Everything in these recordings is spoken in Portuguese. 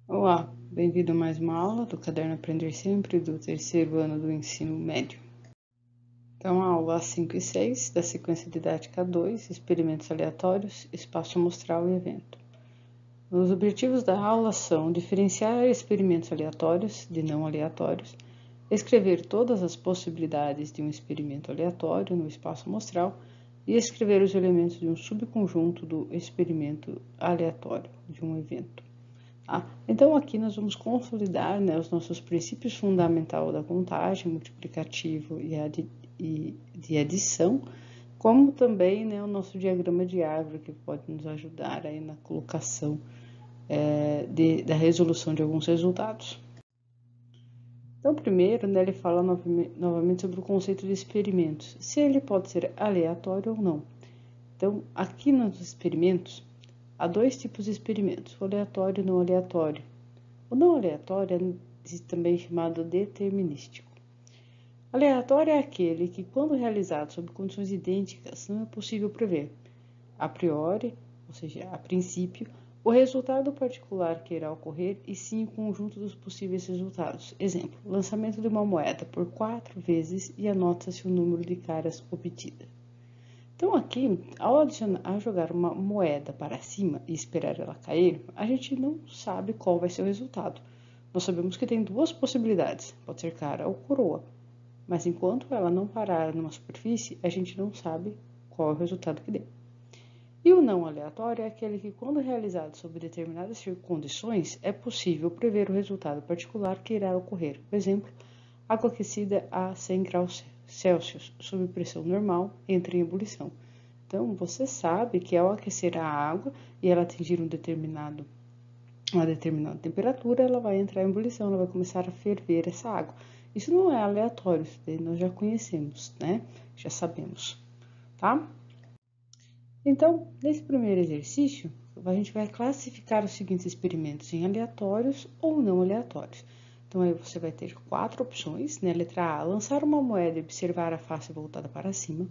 Olá, bem-vindo a mais uma aula do Caderno Aprender Sempre do terceiro ano do ensino médio. Então, a aula 5 e 6 da sequência didática 2, experimentos aleatórios, espaço amostral e evento. Os objetivos da aula são diferenciar experimentos aleatórios de não aleatórios, escrever todas as possibilidades de um experimento aleatório no espaço amostral e escrever os elementos de um subconjunto do experimento aleatório de um evento. Então, aqui nós vamos consolidar, né, os nossos princípios fundamentais da contagem, multiplicativo e de adição, como também, né, o nosso diagrama de árvore, que pode nos ajudar aí na colocação da resolução de alguns resultados. Então, primeiro, né, ele fala novamente sobre o conceito de experimentos, se ele pode ser aleatório ou não. Então, aqui nos experimentos, há dois tipos de experimentos, o aleatório e o não aleatório. O não aleatório é também chamado determinístico. Aleatório é aquele que, quando realizado sob condições idênticas, não é possível prever, a priori, ou seja, a princípio, o resultado particular que irá ocorrer e sim o conjunto dos possíveis resultados. Exemplo, lançamento de uma moeda por 4 vezes e anota-se o número de caras obtidas. Então, aqui, ao jogar uma moeda para cima e esperar ela cair, a gente não sabe qual vai ser o resultado. Nós sabemos que tem duas possibilidades, pode ser cara ou coroa, mas enquanto ela não parar numa superfície, a gente não sabe qual é o resultado que deu. E o não aleatório é aquele que, quando realizado sob determinadas condições, é possível prever o resultado particular que irá ocorrer. Por exemplo, água aquecida a 100 graus Celsius, sob pressão normal, entra em ebulição. Então, você sabe que ao aquecer a água e ela atingir uma determinada temperatura, ela vai entrar em ebulição, ela vai começar a ferver essa água. Isso não é aleatório, isso daí nós já conhecemos, né? Já sabemos, tá? Então, nesse primeiro exercício, a gente vai classificar os seguintes experimentos em aleatórios ou não aleatórios. Então, aí você vai ter 4 opções, né? Letra A, lançar uma moeda e observar a face voltada para cima.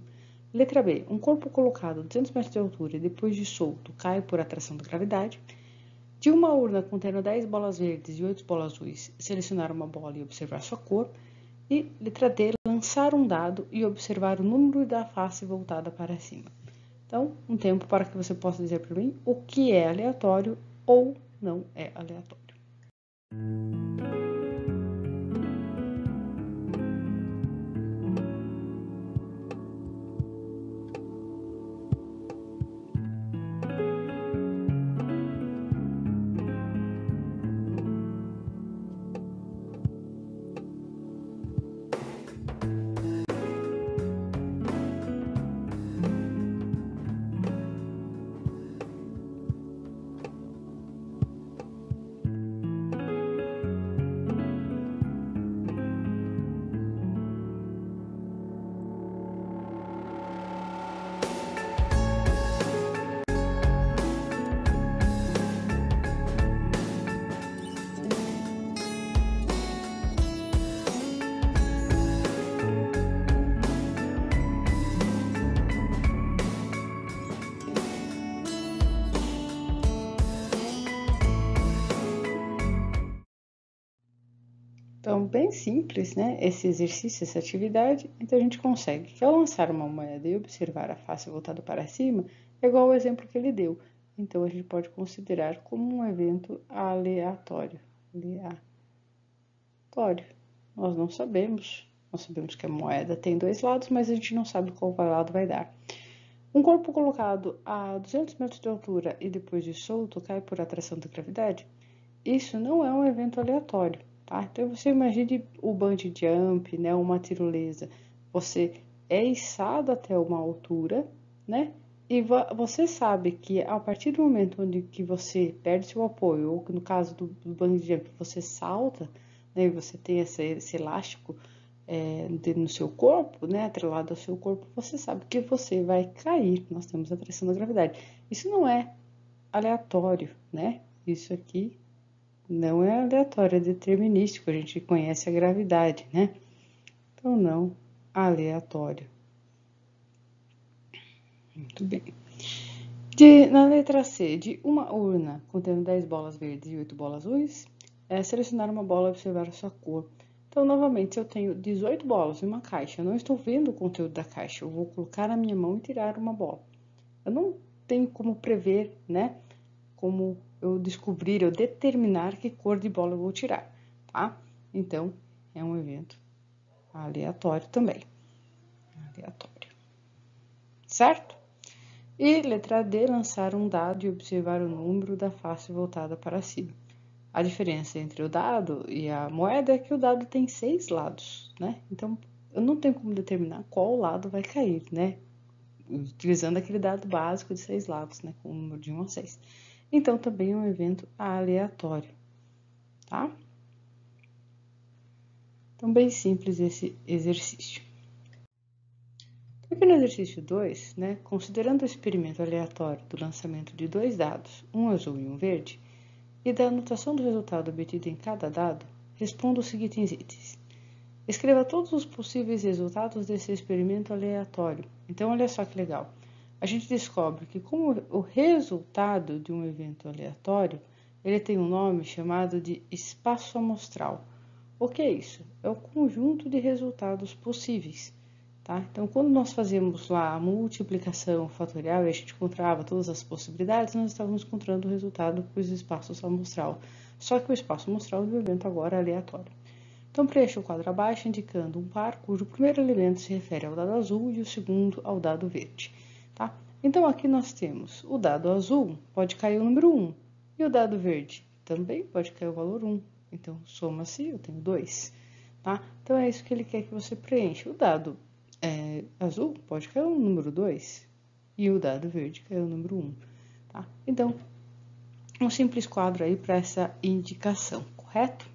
Letra B, um corpo colocado a 200 metros de altura e depois de solto cai por atração da gravidade. De uma urna contendo 10 bolas verdes e 8 bolas azuis, selecionar uma bola e observar sua cor. E letra D, lançar um dado e observar o número da face voltada para cima. Então, um tempo para que você possa dizer para mim o que é aleatório ou não é aleatório. Então, bem simples, né? Esse exercício, essa atividade. Então, a gente consegue que ao lançar uma moeda e observar a face voltada para cima, é igual ao exemplo que ele deu. Então, a gente pode considerar como um evento aleatório. Aleatório. Nós não sabemos. Nós sabemos que a moeda tem dois lados, mas a gente não sabe qual lado vai dar. Um corpo colocado a 200 metros de altura e depois de solto cai por atração da gravidade. Isso não é um evento aleatório. Tá? Então, você imagine o bungee jump, né, uma tirolesa. Você é içado até uma altura, né? E você sabe que a partir do momento onde que você perde seu apoio, ou no caso do bungee jump, você salta, né, e você tem esse elástico no seu corpo, né, atrelado ao seu corpo, você sabe que você vai cair. Nós temos a atração da gravidade. Isso não é aleatório, né? Isso aqui não é aleatório, é determinístico, a gente conhece a gravidade, né? Então, não aleatório. Muito bem. Na letra C, de uma urna contendo 10 bolas verdes e 8 bolas azuis, selecionar uma bola e observar a sua cor. Então, novamente, se eu tenho 18 bolas em uma caixa, eu não estou vendo o conteúdo da caixa, eu vou colocar na minha mão e tirar uma bola. Eu não tenho como prever, né? Como eu descobrir, eu determinar que cor de bola eu vou tirar, tá? Então, é um evento aleatório também. Aleatório. Certo? E letra D, lançar um dado e observar o número da face voltada para cima. A diferença entre o dado e a moeda é que o dado tem 6 lados, né? Então, eu não tenho como determinar qual lado vai cair, né? Utilizando aquele dado básico de 6 lados, né? Com o número de 1 a 6. Então, também é um evento aleatório, tá? Então, bem simples esse exercício. Aqui no exercício 2, né, considerando o experimento aleatório do lançamento de 2 dados, um azul e um verde, e da anotação do resultado obtido em cada dado, responda os seguintes itens. Escreva todos os possíveis resultados desse experimento aleatório. Então, olha só que legal. A gente descobre que como o resultado de um evento aleatório, ele tem um nome chamado de espaço amostral. O que é isso? É o conjunto de resultados possíveis. Tá? Então, quando nós fazíamos lá a multiplicação fatorial e a gente encontrava todas as possibilidades, nós estávamos encontrando o resultado para os espaços amostral. Só que o espaço amostral do evento agora é aleatório. Então, preencha o quadro abaixo indicando um par cujo primeiro elemento se refere ao dado azul e o segundo ao dado verde. Tá? Então, aqui nós temos o dado azul, pode cair o número 1, e o dado verde também pode cair o valor 1. Então, soma-se, eu tenho 2. Tá? Então, é isso que ele quer que você preencha. O dado azul pode cair o número 2 e o dado verde caiu o número 1. Tá? Então, um simples quadro aí para essa indicação, correto?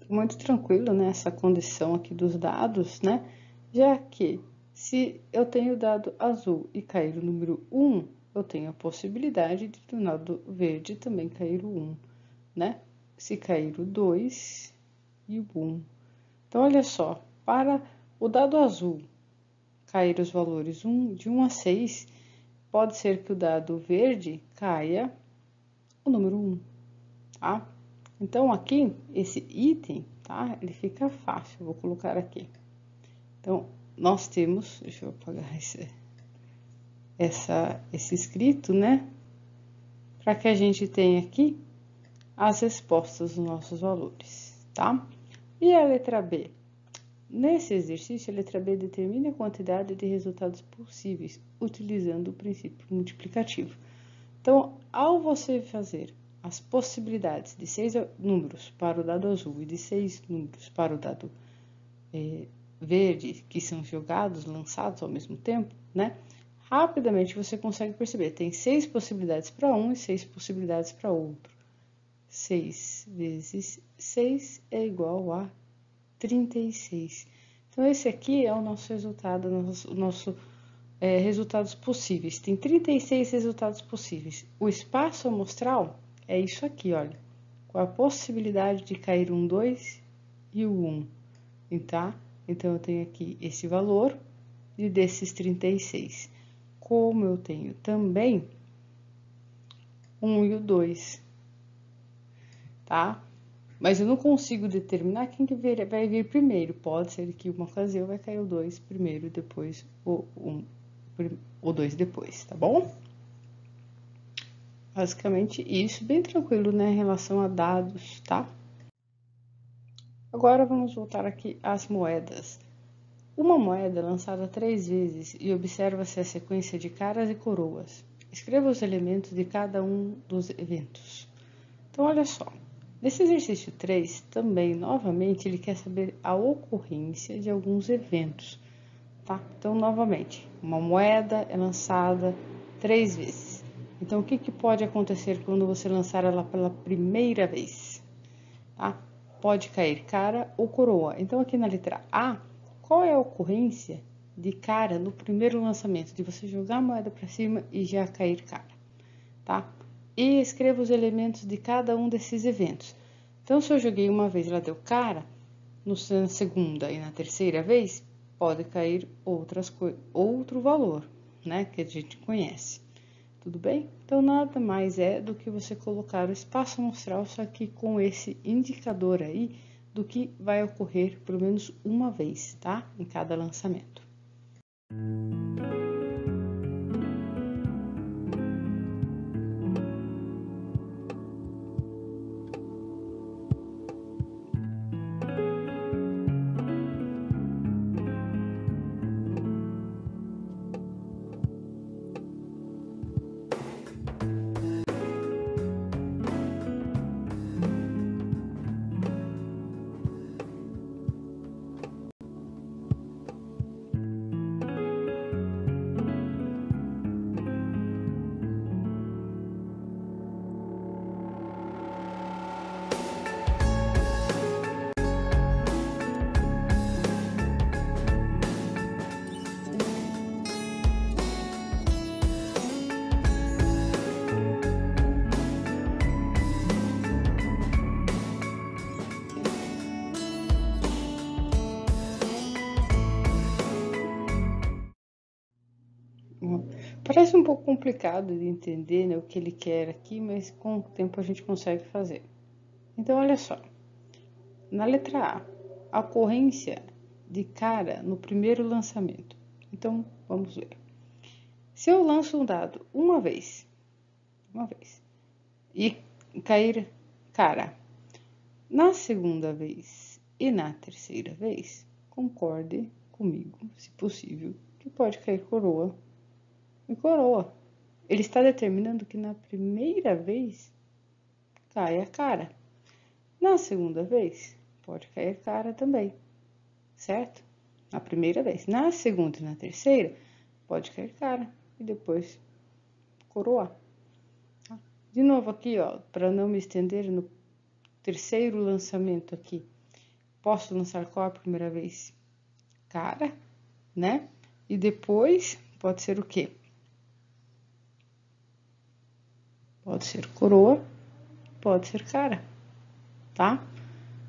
Muito tranquilo, né, essa condição aqui dos dados, né, já que se eu tenho o dado azul e cair o número 1, eu tenho a possibilidade de no dado verde também cair o 1, né, se cair o 2 e o 1. Então, olha só, para o dado azul cair os valores de 1 a 6, pode ser que o dado verde caia o número 1, tá? Então, aqui, esse item, tá? Ele fica fácil, eu vou colocar aqui. Então, nós temos, deixa eu apagar esse escrito, né? Para que a gente tenha aqui as respostas dos nossos valores, tá? E a letra B? Nesse exercício, a letra B determina a quantidade de resultados possíveis, utilizando o princípio multiplicativo. Então, ao você fazer as possibilidades de 6 números para o dado azul e de 6 números para o dado verde, que são jogados, lançados ao mesmo tempo, né? Rapidamente você consegue perceber, tem 6 possibilidades para um e 6 possibilidades para outro. 6 vezes 6 é igual a 36. Então, esse aqui é o nosso resultado, o nosso resultados possíveis. Tem 36 resultados possíveis. O espaço amostral é isso aqui, olha. Com a possibilidade de cair um 2 e o 1, tá? Então, eu tenho aqui esse valor e desses 36. Como eu tenho também 1 e o 2, tá? Mas eu não consigo determinar quem que vai vir primeiro. Pode ser que uma ocasião vai cair o 2 primeiro e depois o 1, ou 2 depois, tá bom? Basicamente isso, bem tranquilo, né, em relação a dados, tá? Agora vamos voltar aqui às moedas. Uma moeda é lançada 3 vezes e observa-se a sequência de caras e coroas. Escreva os elementos de cada um dos eventos. Então, olha só. Nesse exercício 3, também, novamente, ele quer saber a ocorrência de alguns eventos, tá? Então, novamente, uma moeda é lançada 3 vezes. Então, o que pode acontecer quando você lançar ela pela primeira vez? Tá? Pode cair cara ou coroa. Então, aqui na letra A, qual é a ocorrência de cara no primeiro lançamento? De você jogar a moeda para cima e já cair cara, tá? E escreva os elementos de cada um desses eventos. Então, se eu joguei uma vez e ela deu cara, na segunda e na terceira vez, pode cair outro valor, né? Que a gente conhece. Tudo bem? Então, nada mais é do que você colocar o espaço amostral, só que com esse indicador aí do que vai ocorrer pelo menos uma vez, tá? Em cada lançamento. Parece um pouco complicado de entender, né, o que ele quer aqui, mas com o tempo a gente consegue fazer. Então, olha só. Na letra A ocorrência de cara no primeiro lançamento. Então, vamos ver. Se eu lanço um dado uma vez, e cair cara, na segunda vez e na terceira vez, concorde comigo, se possível, que pode cair coroa e coroa. Ele está determinando que na primeira vez cai a cara. Na segunda vez, pode cair cara também, certo? Na primeira vez. Na segunda e na terceira, pode cair cara e depois coroar. De novo aqui, ó, para não me estender no terceiro lançamento aqui. Posso lançar qual a primeira vez? Cara, né? E depois pode ser o quê? Pode ser coroa, pode ser cara, tá?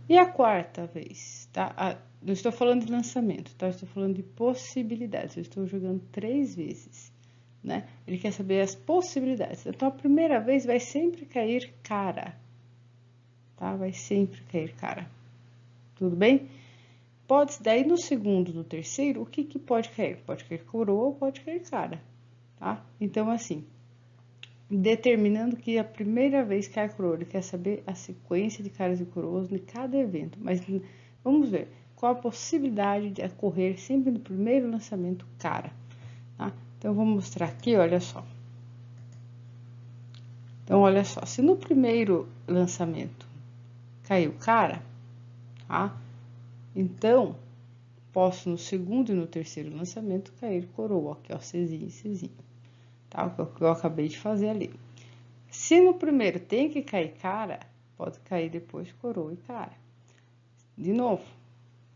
E a quarta vez, tá? Não estou falando de lançamento, tá? Eu estou falando de possibilidades. Eu estou jogando 3 vezes, né? Ele quer saber as possibilidades. Então, a primeira vez vai sempre cair cara, tá? Vai sempre cair cara. Tudo bem? Daí no segundo, no terceiro, o que pode cair? Pode cair coroa ou pode cair cara, tá? Então, assim, determinando que a primeira vez cai a coroa, ele quer saber a sequência de caras e coroas de cada evento, mas vamos ver qual a possibilidade de ocorrer sempre no primeiro lançamento cara, tá? Então, eu vou mostrar aqui, olha só. Então, olha só, se no primeiro lançamento caiu cara, tá? Então, posso no segundo e no terceiro lançamento cair coroa, aqui ó, Czinho e Czinho, tá? O que eu acabei de fazer ali. Se no primeiro tem que cair cara, pode cair depois coroa e cara. De novo,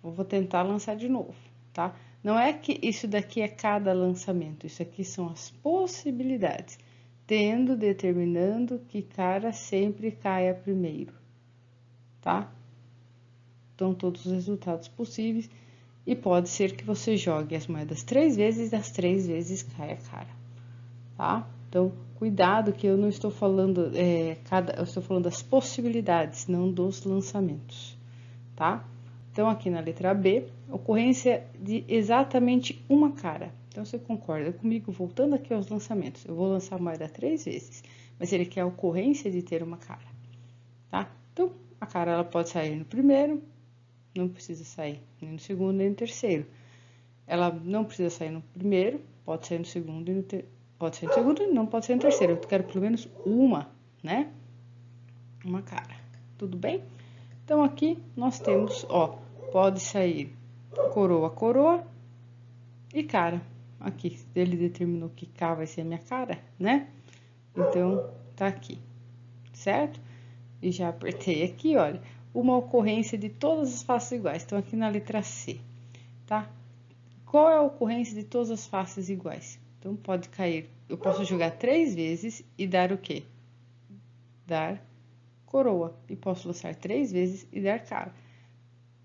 vou tentar lançar de novo, tá? Não é que isso daqui é cada lançamento, isso aqui são as possibilidades, determinando que cara sempre caia primeiro, tá? Então, todos os resultados possíveis. E pode ser que você jogue as moedas 3 vezes e das 3 vezes caia cara, tá? Então, cuidado que eu não estou falando, eu estou falando das possibilidades, não dos lançamentos, tá? Então, aqui na letra B, ocorrência de exatamente uma cara. Então, você concorda comigo? Voltando aqui aos lançamentos, eu vou lançar a moeda 3 vezes, mas ele quer a ocorrência de ter uma cara, tá? Então, a cara ela pode sair no primeiro, não precisa sair nem no segundo, nem no terceiro. Ela não precisa sair no primeiro, pode sair no segundo e pode sair no segundo e não pode sair no terceiro. Eu quero pelo menos uma, né? Uma cara. Tudo bem? Então, aqui nós temos, ó, pode sair coroa, coroa e cara. Aqui, ele determinou que K vai ser a minha cara, né? Então, tá aqui, certo? E já apertei aqui, olha, uma ocorrência de todas as faces iguais. Então, aqui na letra C, tá? Qual é a ocorrência de todas as faces iguais? Então, pode cair, eu posso jogar 3 vezes e dar o quê? Dar coroa. E posso lançar 3 vezes e dar cara.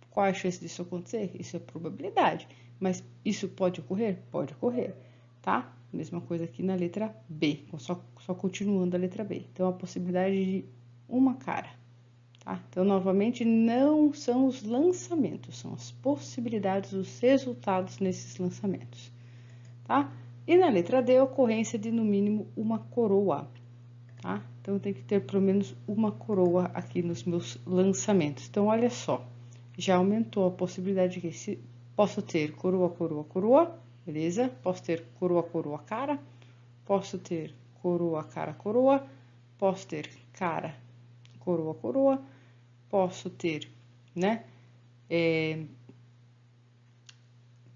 Qual é a chance disso acontecer? Isso é probabilidade. Mas isso pode ocorrer? Pode ocorrer, tá? Mesma coisa aqui na letra B, só continuando a letra B. Então, a possibilidade de uma cara, tá? Então, novamente, não são os lançamentos, são as possibilidades, os resultados nesses lançamentos, tá? E na letra D, a ocorrência de, no mínimo, uma coroa, tá? Então, tem que ter pelo menos uma coroa aqui nos meus lançamentos. Então, olha só, já aumentou a possibilidade de que posso ter coroa, coroa, coroa, beleza? Posso ter coroa, coroa, cara. Posso ter coroa, cara, coroa. Posso ter cara, coroa, coroa. Posso ter, né?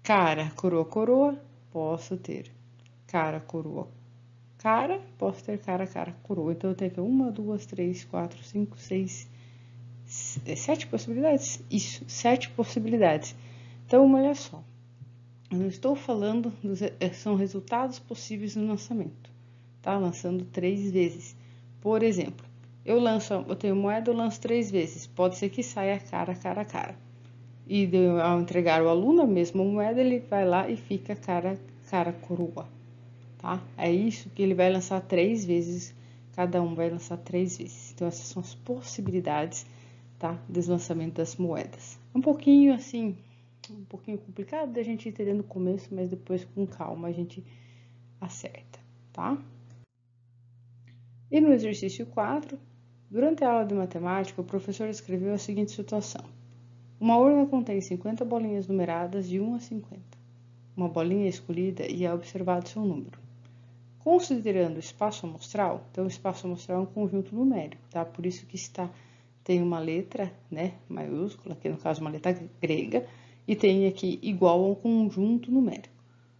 Cara, coroa, coroa. Posso ter cara, coroa, cara. Posso ter cara, cara, coroa. Então, eu tenho aqui 1, 2, 3, 4, 5, 6, 7 possibilidades? Isso, 7 possibilidades. Então, olha só. Eu não estou falando, são resultados possíveis no lançamento, tá? Lançando 3 vezes. Por exemplo, eu tenho moeda, eu lanço 3 vezes. Pode ser que saia cara, cara, cara. E ao entregar ao aluno a mesma moeda, ele vai lá e fica cara, cara, coroa, tá? É isso que ele vai lançar 3 vezes, cada um vai lançar 3 vezes. Então, essas são as possibilidades, tá? Dos lançamentos das moedas. Um pouquinho assim, um pouquinho complicado da gente entender no começo, mas depois com calma a gente acerta, tá? E no exercício 4, durante a aula de matemática, o professor escreveu a seguinte situação. Uma urna contém 50 bolinhas numeradas de 1 a 50. Uma bolinha é escolhida e é observado seu número. Considerando o espaço amostral, então o espaço amostral é um conjunto numérico, tá? Por isso que tem uma letra, né, maiúscula, que no caso uma letra grega, e tem aqui igual a um conjunto numérico,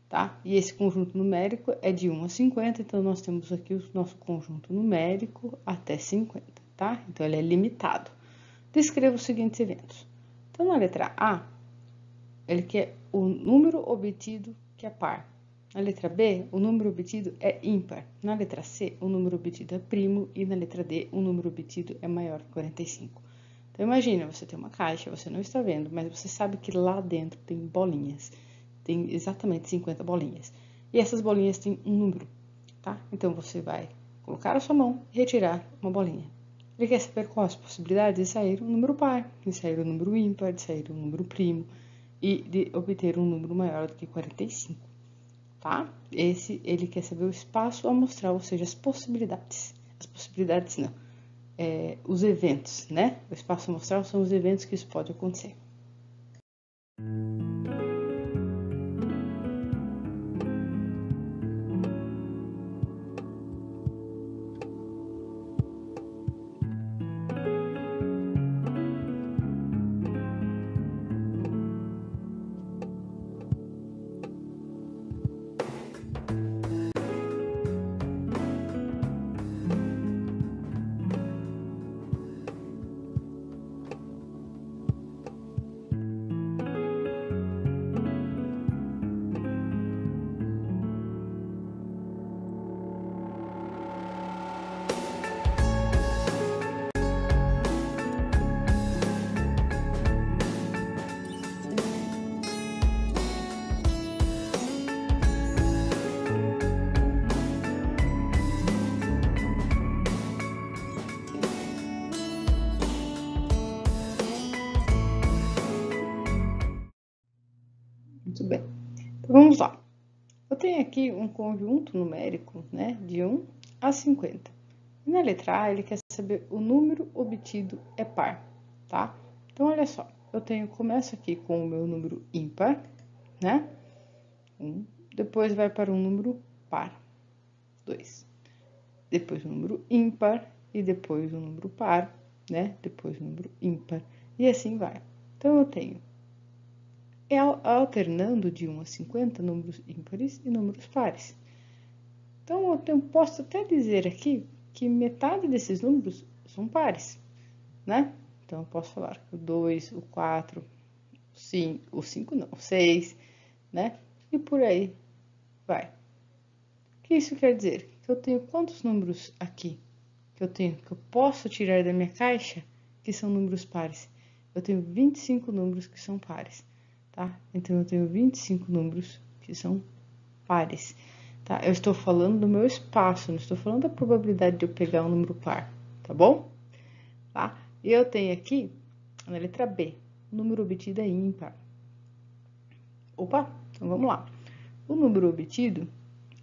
tá? E esse conjunto numérico é de 1 a 50, então nós temos aqui o nosso conjunto numérico até 50, tá? Então, ele é limitado. Descreva os seguintes eventos. Então, na letra A, ele quer o número obtido que é par. Na letra B, o número obtido é ímpar. Na letra C, o número obtido é primo. E na letra D, o número obtido é maior que 45. Então, imagina, você tem uma caixa, você não está vendo, mas você sabe que lá dentro tem bolinhas. Tem exatamente 50 bolinhas. E essas bolinhas têm um número, tá? Então, você vai colocar a sua mão e retirar uma bolinha. Ele quer saber quais as possibilidades de sair um número par, de sair um número ímpar, de sair um número primo e de obter um número maior do que 45, tá? Ele quer saber o espaço amostral, ou seja, as possibilidades. As possibilidades não. Os eventos, né? O espaço amostral são os eventos que isso pode acontecer. Muito bem. Então, vamos lá. tenho aqui um conjunto numérico, né, de 1 a 50. E na letra A, ele quer saber o número obtido é par, tá? Então, olha só, começo aqui com o meu número ímpar, né? 1, depois vai para um número par, 2. Depois o número ímpar e depois o número par, né? Depois o número ímpar e assim vai. Então, eu tenho alternando de 1 a 50 números ímpares e números pares. Então, eu posso até dizer aqui que metade desses números são pares, né? Então, eu posso falar que o 2, o 4, o 5 não, o 6, né? E por aí vai. O que isso quer dizer? Que eu tenho quantos números aqui que eu posso tirar da minha caixa que são números pares? Eu tenho 25 números que são pares, tá? Então, eu tenho 25 números que são pares, tá? Eu estou falando do meu espaço, não estou falando da probabilidade de eu pegar um número par, tá bom? Tá? E eu tenho aqui, na letra B, o número obtido é ímpar. Opa, então vamos lá. O número obtido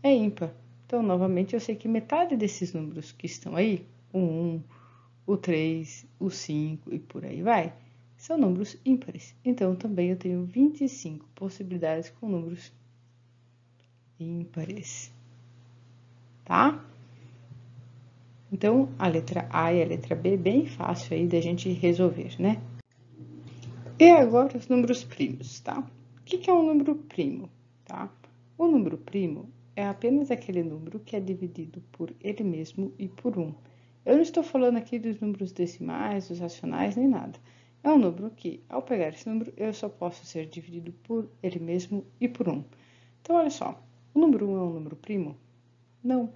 é ímpar. Então, novamente, eu sei que metade desses números que estão aí, o 1, o 3, o 5 e por aí vai, são números ímpares. Então, também eu tenho 25 possibilidades com números ímpares, tá? Então, a letra A e a letra B, bem fácil aí da gente resolver, né? E agora os números primos, tá? O que é um número primo, tá? O número primo é apenas aquele número que é dividido por ele mesmo e por 1. Eu não estou falando aqui dos números decimais, dos racionais, nem nada. É um número que, ao pegar esse número, eu só posso ser dividido por ele mesmo e por 1. Então, olha só, o número 1 é um número primo? Não.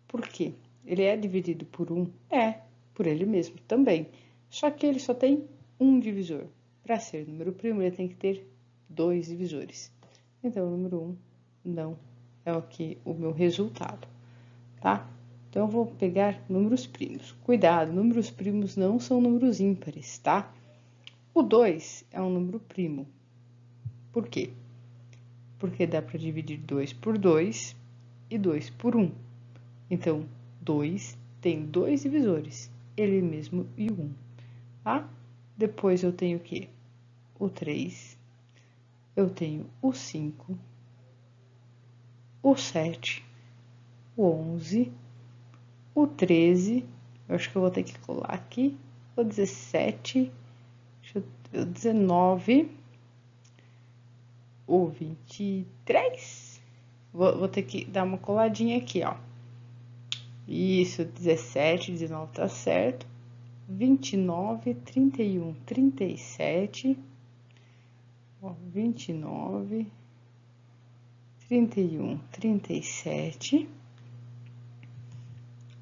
Por quê? Ele é dividido por 1? É, por ele mesmo também. Só que ele só tem um divisor. Para ser número primo, ele tem que ter 2 divisores. Então, o número 1 não é o meu resultado, tá? Então, eu vou pegar números primos. Cuidado, números primos não são números ímpares, tá? O 2 é um número primo. Por quê? Porque dá para dividir 2 por 2 e 2 por 1. Então, 2 tem 2 divisores, ele mesmo e o 1, tá? Depois eu tenho o quê? O 3, eu tenho o 5, o 7, o 11, o 13, eu acho que eu vou ter que colar aqui, o 17, o 19, o 23, vou ter que dar uma coladinha aqui, ó. Isso, 17, 19 tá certo. 29, 31, 37, ó, 29, 31, 37,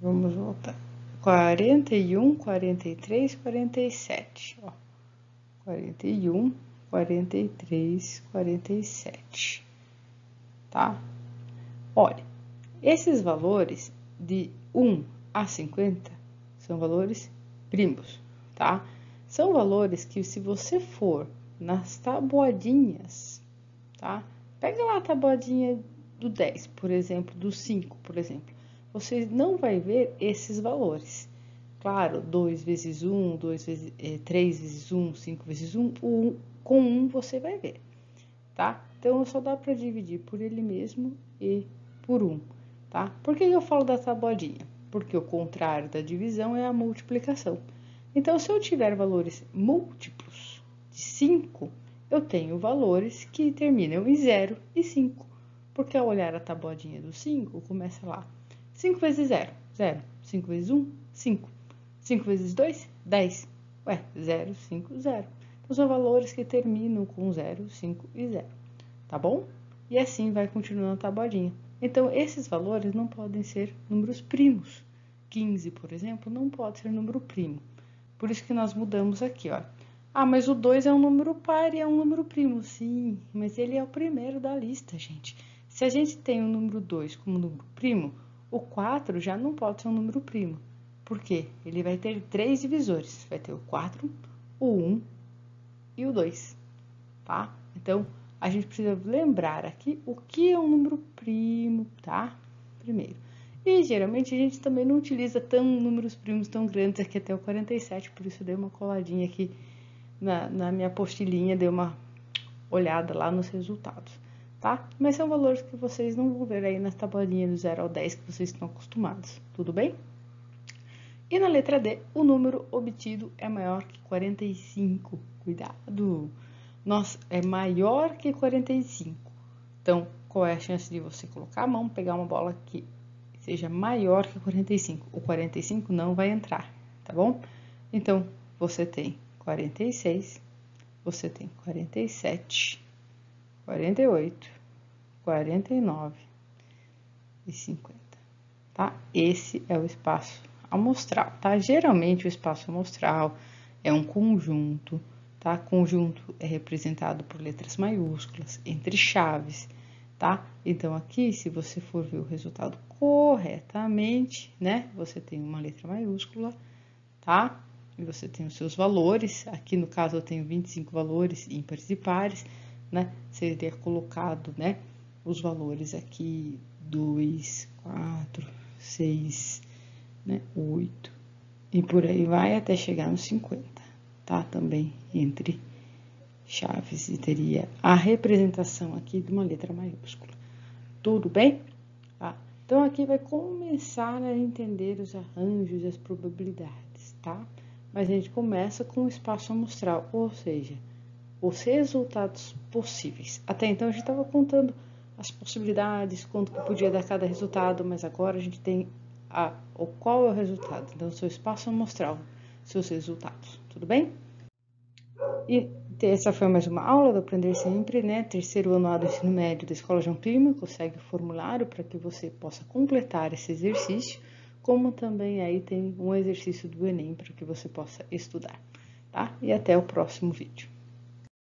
vamos voltar, 41, 43, 47, ó, 41, 43, 47, tá? Olha, esses valores de 1 a 50 são valores primos, tá? São valores que, se você for nas tabuadinhas, tá? Pega lá a tabuadinha do 10, por exemplo, do 5, por exemplo. Você não vai ver esses valores. Claro, 2 vezes 1, 3 vezes 1, 5 vezes 1, com 1 você vai ver, tá? Então, só dá para dividir por ele mesmo e por 1, tá? Por que eu falo da tabuadinha? Porque o contrário da divisão é a multiplicação. Então, se eu tiver valores múltiplos de 5, eu tenho valores que terminam em 0 e 5. Porque ao olhar a tabuadinha do 5, começa lá. 5 vezes 0, 0. 5 vezes 1, 5. 5 vezes 2, 10. Ué, 0, 5, 0. Então, são valores que terminam com 0, 5 e 0. Tá bom? E assim vai continuando a tabuadinha. Então, esses valores não podem ser números primos. 15, por exemplo, não pode ser número primo. Por isso que nós mudamos aqui, ó. Ah, mas o 2 é um número par e é um número primo. Sim, mas ele é o primeiro da lista, gente. Se a gente tem o número 2 como número primo, o 4 já não pode ser um número primo. Por quê? Ele vai ter 3 divisores. Vai ter o 4, o 1 e o 2, tá? Então, a gente precisa lembrar aqui o que é um número primo, tá? Primeiro. E geralmente a gente também não utiliza números primos tão grandes aqui até o 47, por isso eu dei uma coladinha aqui na minha apostilinha, dei uma olhada lá nos resultados, tá? Mas são valores que vocês não vão ver aí na tabelinha do 0 ao 10 que vocês estão acostumados, tudo bem? E na letra D, o número obtido é maior que 45. Cuidado! Nossa, é maior que 45. Então, qual é a chance de você colocar a mão, pegar uma bola que seja maior que 45? O 45 não vai entrar, tá bom? Então, você tem 46, você tem 47, 48, 49 e 50, tá? Esse é o espaço amostral, tá? Geralmente o espaço amostral é um conjunto, tá? Conjunto é representado por letras maiúsculas, entre chaves, tá? Então, aqui, se você for ver o resultado corretamente, né? Você tem uma letra maiúscula, tá? E você tem os seus valores. Aqui, no caso, eu tenho 25 valores ímpares e pares, né? Seria colocado, né? Os valores aqui, 2, 4, 6, né? 8. E por aí vai até chegar nos 50, tá? Também entre chaves. E teria a representação aqui de uma letra maiúscula. Tudo bem? Tá? Então, aqui vai começar a entender os arranjos e as probabilidades, tá? Mas a gente começa com o espaço amostral, ou seja, os resultados possíveis. Até então, a gente estava contando as possibilidades, quanto que podia dar cada resultado, mas agora a gente tem qual é o resultado. Então, seu espaço amostral, seus resultados, tudo bem? E essa foi mais uma aula do Aprender Sempre, né? Terceiro ano A do ensino médio da Escola João Clímaco. Segue o formulário para que você possa completar esse exercício, como também aí tem um exercício do Enem para que você possa estudar, tá? E até o próximo vídeo.